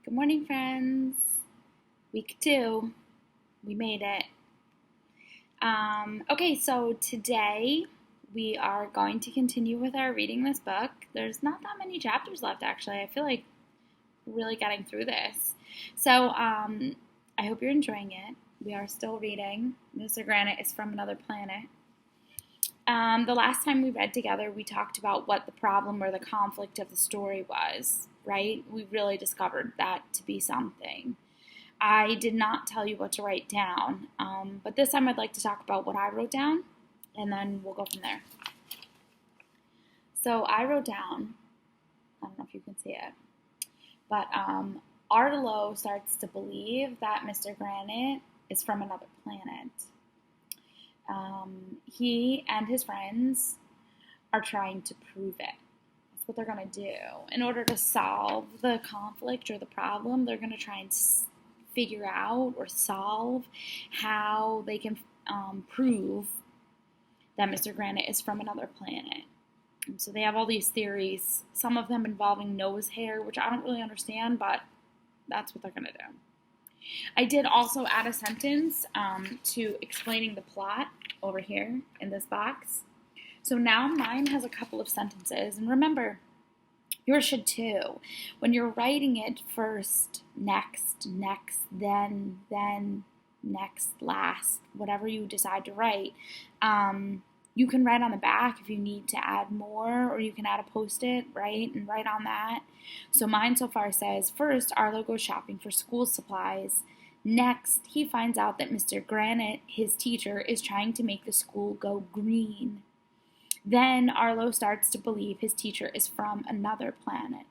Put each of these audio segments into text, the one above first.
Good morning, friends. Week 2. We made it. Okay, so today we are going to continue with our reading this book. There's not that many chapters left, actually. I feel like we're really getting through this. So I hope you're enjoying it. We are still reading. Mr. Granite is from Another Planet. The last time we read together, we talked about what the problem or the conflict of the story was, right? We really discovered that to be something. I did not tell you what to write down, but this time I'd like to talk about what I wrote down, and then we'll go from there. So I wrote down, I don't know if you can see it, but Arlo starts to believe that Mr. Granite is from another planet. He and his friends are trying to prove it. That's what they're going to do. In order to solve the conflict or the problem, they're going to try and figure out or solve how they can prove that Mr. Granite is from another planet. And so they have all these theories, some of them involving nose hair, which I don't really understand, but that's what they're going to do. I did also add a sentence to explaining the plot over here in this box. So now mine has a couple of sentences, and remember, yours should too. When you're writing it first, next, then, next, last, whatever you decide to write, you can write on the back if you need to add more, or you can add a post-it, right, and write on that. So mine so far says, first, Arlo goes shopping for school supplies. Next, he finds out that Mr. Granite, his teacher, is trying to make the school go green. Then Arlo starts to believe his teacher is from another planet.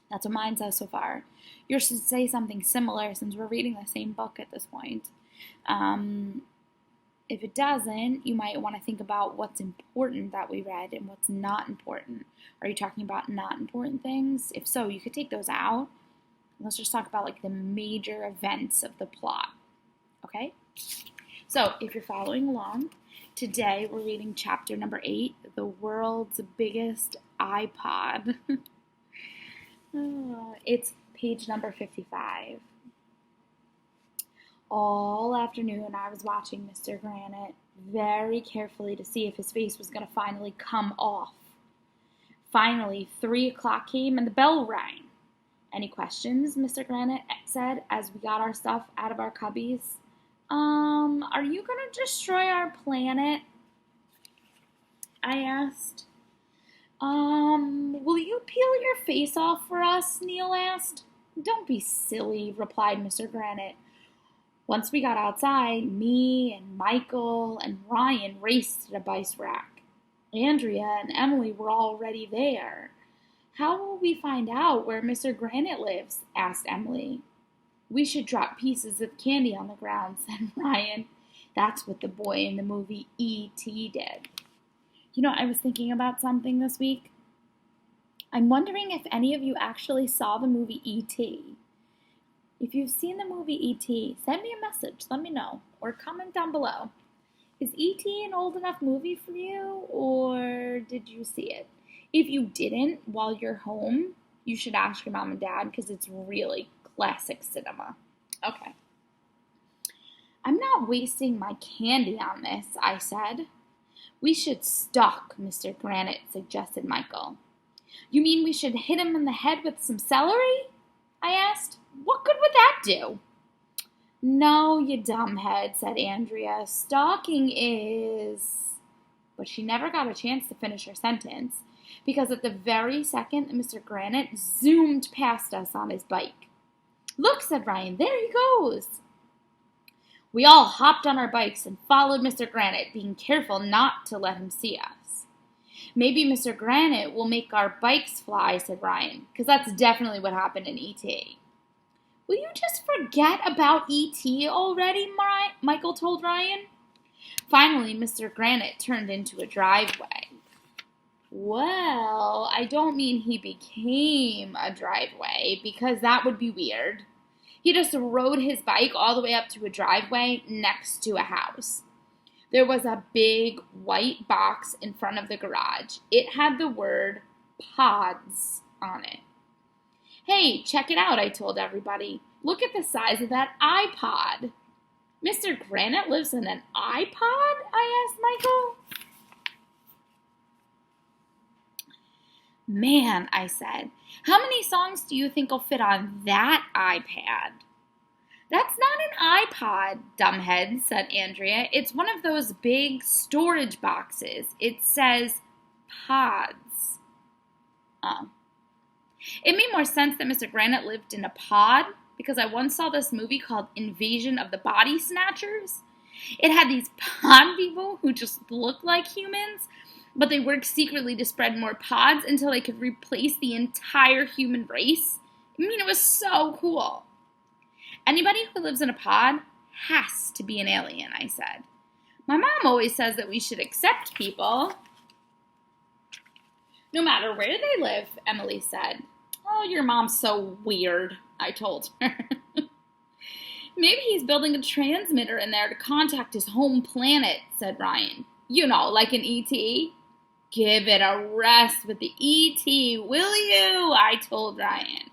That's what mine says so far. Yours should say something similar since we're reading the same book at this point. If it doesn't, you might want to think about what's important that we read and what's not important. Are you talking about not important things? If so, you could take those out. Let's just talk about like the major events of the plot. Okay? So, if you're following along, today we're reading chapter number 8, The World's Biggest iPod. It's page number 55. All afternoon I was watching Mr. Granite very carefully to see if his face was going to finally come off. Finally, 3 o'clock came and the bell rang. Any questions? Mr. Granite said as we got our stuff out of our cubbies. Are you going to destroy our planet? I asked. Will you peel your face off for us? Neil asked. Don't be silly, replied Mr. Granite. Once we got outside, me and Michael and Ryan raced to the bike rack. Andrea and Emily were already there. How will we find out where Mr. Granite lives? Asked Emily. We should drop pieces of candy on the ground, said Ryan. That's what the boy in the movie E.T. did. You know, I was thinking about something this week. I'm wondering if any of you actually saw the movie E.T. If you've seen the movie E.T., send me a message, let me know, or comment down below. Is E.T. an old enough movie for you, or did you see it? If you didn't, while you're home, you should ask your mom and dad, because it's really classic cinema. Okay. I'm not wasting my candy on this, I said. We should stalk Mr. Granite, suggested Michael. You mean we should hit him in the head with some celery? I asked. What good would that do? No, you dumbhead, said Andrea. Stalking is... But she never got a chance to finish her sentence, because at the very second that Mr. Granite zoomed past us on his bike. Look, said Ryan, there he goes. We all hopped on our bikes and followed Mr. Granite, being careful not to let him see us. Maybe Mr. Granite will make our bikes fly, said Ryan, because that's definitely what happened in E.T. Will you just forget about E.T. already, Michael told Ryan. Finally, Mr. Granite turned into a driveway. Well, I don't mean he became a driveway, because that would be weird. He just rode his bike all the way up to a driveway next to a house. There was a big white box in front of the garage. It had the word pods on it. Hey, check it out, I told everybody. Look at the size of that iPod. Mr. Granite lives in an iPod? I asked Michael. Man, I said, how many songs do you think will fit on that iPad? That's not an iPod, dumbhead, said Andrea. It's one of those big storage boxes. It says pods. Oh. It made more sense that Mr. Granite lived in a pod because I once saw this movie called Invasion of the Body Snatchers. It had these pod people who just look like humans, but they worked secretly to spread more pods until they could replace the entire human race. I mean, it was so cool. Anybody who lives in a pod has to be an alien, I said. My mom always says that we should accept people, no matter where they live, Emily said. Oh, your mom's so weird, I told her. Maybe he's building a transmitter in there to contact his home planet, said Ryan. You know, like an E.T. Give it a rest with the E.T., will you? I told Ryan.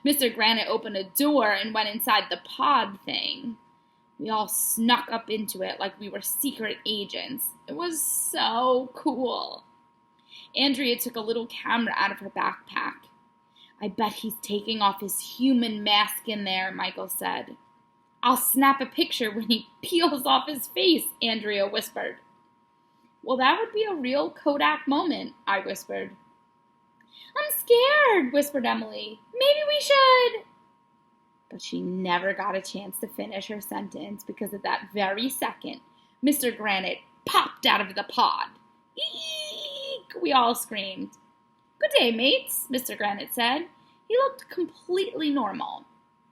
Mr. Granite opened a door and went inside the pod thing. We all snuck up into it like we were secret agents. It was so cool. Andrea took a little camera out of her backpack. I bet he's taking off his human mask in there, Michael said. I'll snap a picture when he peels off his face, Andrea whispered. Well, that would be a real Kodak moment, I whispered. I'm scared, whispered Emily. Maybe we should. But she never got a chance to finish her sentence because at that very second, Mr. Granite popped out of the pod. Eek! We all screamed. Good day, mates, Mr. Granite said. He looked completely normal.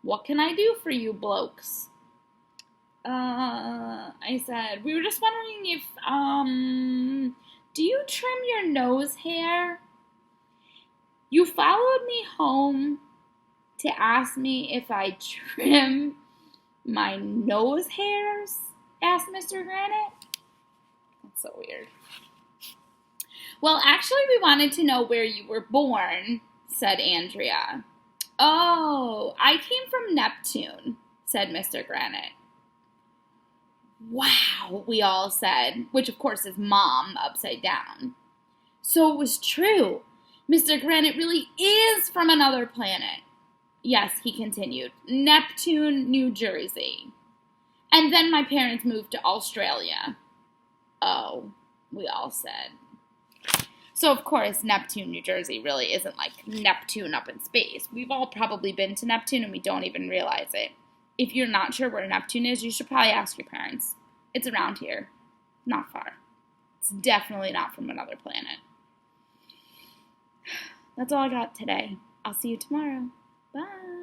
What can I do for you blokes? I said, we were just wondering if, do you trim your nose hair? You followed me home to ask me if I trim my nose hairs? Asked Mr. Granite. That's so weird. Well, actually, we wanted to know where you were born, said Andrea. Oh, I came from Neptune, said Mr. Granite. Wow, we all said, which of course is Mom upside down. So it was true. Mr. Granite really is from another planet. Yes, he continued, Neptune, New Jersey. And then my parents moved to Australia. Oh, we all said. So, of course, Neptune, New Jersey really isn't like Neptune up in space. We've all probably been to Neptune and we don't even realize it. If you're not sure where Neptune is, you should probably ask your parents. It's around here. Not far. It's definitely not from another planet. That's all I got today. I'll see you tomorrow. Bye.